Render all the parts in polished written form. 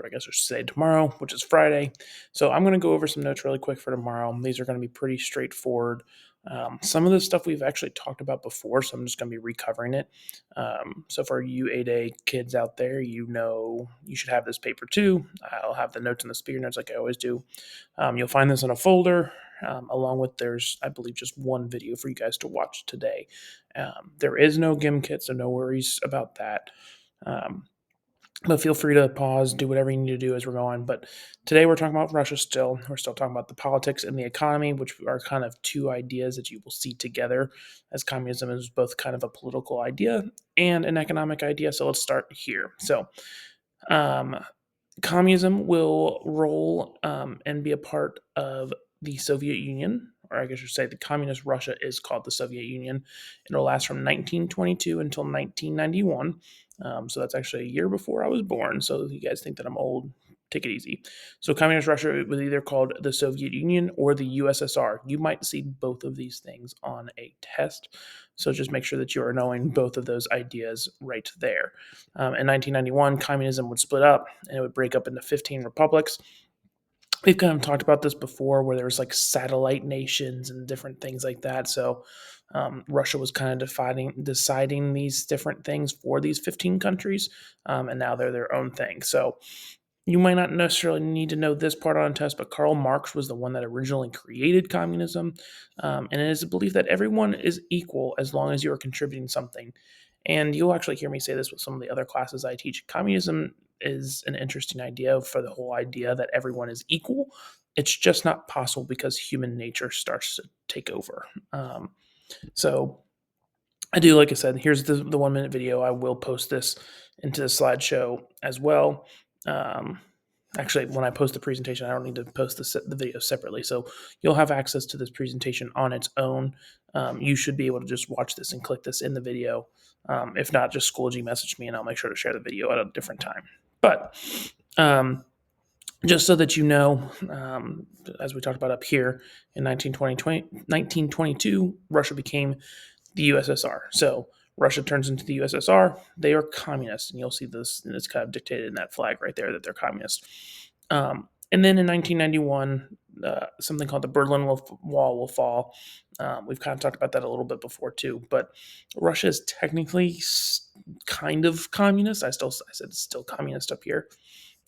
I guess I should say tomorrow, which is Friday. So I'm going to go over some notes really quick for tomorrow. These are going to be pretty straightforward. Some of the stuff we've actually talked about before, so I'm just going to be recovering it. So for you 8A kids out there, you know you should have this paper too. I'll have the notes in the speaker notes like I always do. You'll find this in a folder. Along with there's, I believe, just one video for you guys to watch today. There is no GIM kit, so no worries about that. Um, but feel free to pause, do whatever you need to do as we're going. But today we're talking about Russia still. We're still talking about the politics and the economy, which are kind of two ideas that you will see together, as communism is both kind of a political idea and an economic idea. So let's start here. So, um, communism will roll and be a part of the Soviet Union, or I guess you should say the communist Russia is called the Soviet Union. It'll last from 1922 until 1991. So that's actually a year before I was born. So if you guys think that I'm old, take it easy. So communist Russia was either called the Soviet Union or the USSR. You might see both of these things on a test. So just make sure that you are knowing both of those ideas right there. In 1991, communism would split up and it would break up into 15 republics. We've kind of talked about this before where there was like satellite nations and different things like that. So Russia was kind of deciding these different things for these 15 countries, and now they're their own thing. So you might not necessarily need to know this part on a test, but Karl Marx was the one that originally created communism. And it is a belief that everyone is equal as long as you are contributing something. And you'll actually hear me say this with some of the other classes I teach. Communism is an interesting idea for the whole idea that everyone is equal. It's just not possible because human nature starts to take over. So I do, like I said, here's the 1 minute video. I will post this into the slideshow as well. Um, Actually, when I post the presentation, I don't need to post the video separately. So you'll have access to this presentation on its own. You should be able to just watch this and click this in the video. If not, just Schoology message me and I'll make sure to share the video at a different time. But just so that you know, as we talked about up here, in 1922, Russia became the USSR. So Russia turns into the USSR. They are communist, and you'll see this, and it's kind of dictated in that flag right there that they're communist. And then in 1991, something called the Berlin Wall will fall. We've kind of talked about that a little bit before too, but Russia is technically kind of communist. I said it's still communist up here.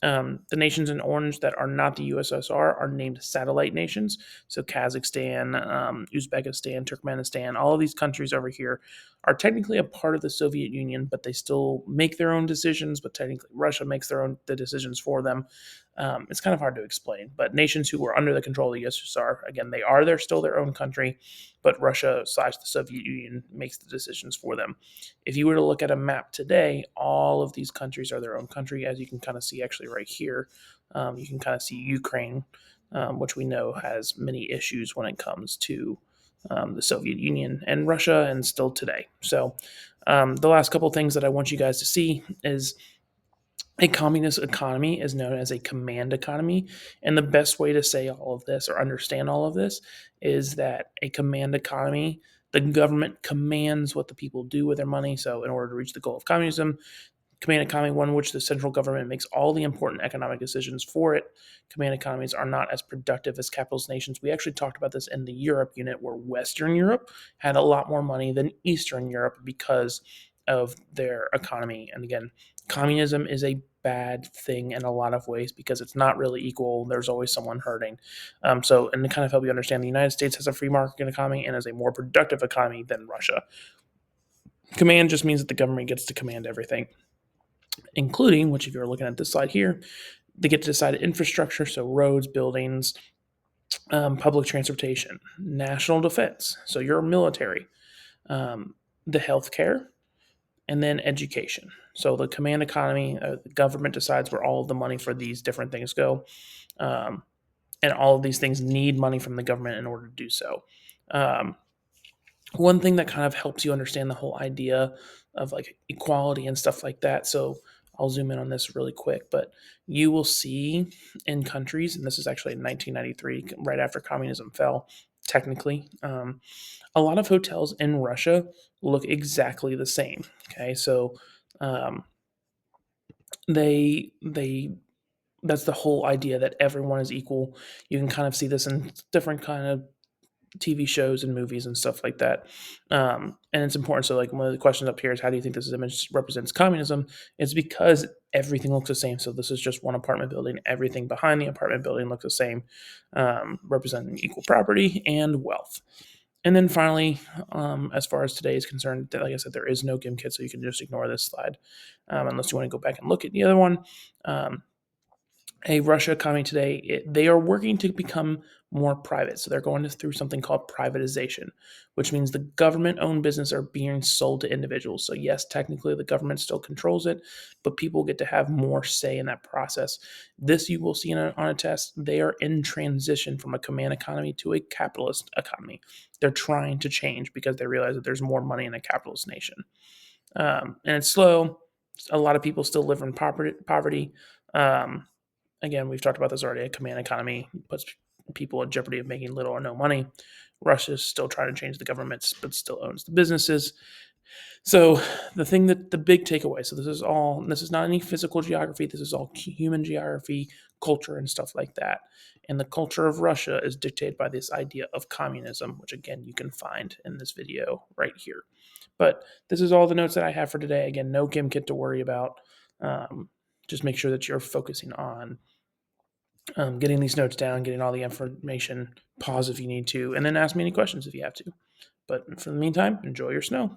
The nations in orange that are not the USSR are named satellite nations. So Kazakhstan, Uzbekistan, Turkmenistan, all of these countries over here are technically a part of the Soviet Union, but they still make their own decisions. But technically, Russia makes the decisions for them. It's kind of hard to explain. But nations who were under the control of the USSR, again, they're still their own country, but Russia / the Soviet Union makes the decisions for them. If you were to look at a map today, all of these countries are their own country, as you can kind of see actually right here. You can kind of see Ukraine, which we know has many issues when it comes to the Soviet Union and Russia, and still today. So, the last couple things that I want you guys to see is a communist economy is known as a command economy. And the best way to say all of this or understand all of this is that a command economy, the government commands what the people do with their money. So, in order to reach the goal of communism, command economy, one in which the central government makes all the important economic decisions for it. Command economies are not as productive as capitalist nations. We actually talked about this in the Europe unit, where Western Europe had a lot more money than Eastern Europe because of their economy. And again, communism is a bad thing in a lot of ways because it's not really equal. There's always someone hurting. And to kind of help you understand, the United States has a free market economy and is a more productive economy than Russia. Command just means that the government gets to command everything, including, which if you're looking at this slide here, they get to decide infrastructure, so roads, buildings, public transportation, national defense, so your military, the healthcare, and then education. So the command economy, the government decides where all of the money for these different things go, um, and all of these things need money from the government in order to do so. Um, One thing that kind of helps you understand the whole idea of like equality and stuff like that. So I'll zoom in on this really quick, but you will see in countries, and this is actually in 1993, right after communism fell, technically, a lot of hotels in Russia look exactly the same. Okay, so um, they That's the whole idea that everyone is equal. You can kind of see this in different kind of TV shows and movies and stuff like that. And it's important. So, like, one of the questions up here is, how do you think this image represents communism? It's because everything looks the same. So, this is just one apartment building. Everything behind the apartment building looks the same, representing equal property and wealth. And then finally, as far as today is concerned, like I said, there is no GIMP kit, so you can just ignore this slide unless you want to go back and look at the other one. A Russia economy today, they are working to become more private. So they're going through something called privatization, which means the government-owned business are being sold to individuals. So yes, technically the government still controls it, but people get to have more say in that process. This you will see on a test. They are in transition from a command economy to a capitalist economy. They're trying to change because they realize that there's more money in a capitalist nation, and it's slow. A lot of people still live in poverty. Um, Again, we've talked about this already. A command economy puts people in jeopardy of making little or no money. Russia's still trying to change the governments, but still owns the businesses. So the big takeaway. So this is not any physical geography. This is all human geography, culture, and stuff like that. And the culture of Russia is dictated by this idea of communism, which again you can find in this video right here. But this is all the notes that I have for today. Again, no GimKit to worry about. Just make sure that you're focusing on getting these notes down, getting all the information. Pause if you need to, and then ask me any questions if you have to. But for the meantime, enjoy your snow.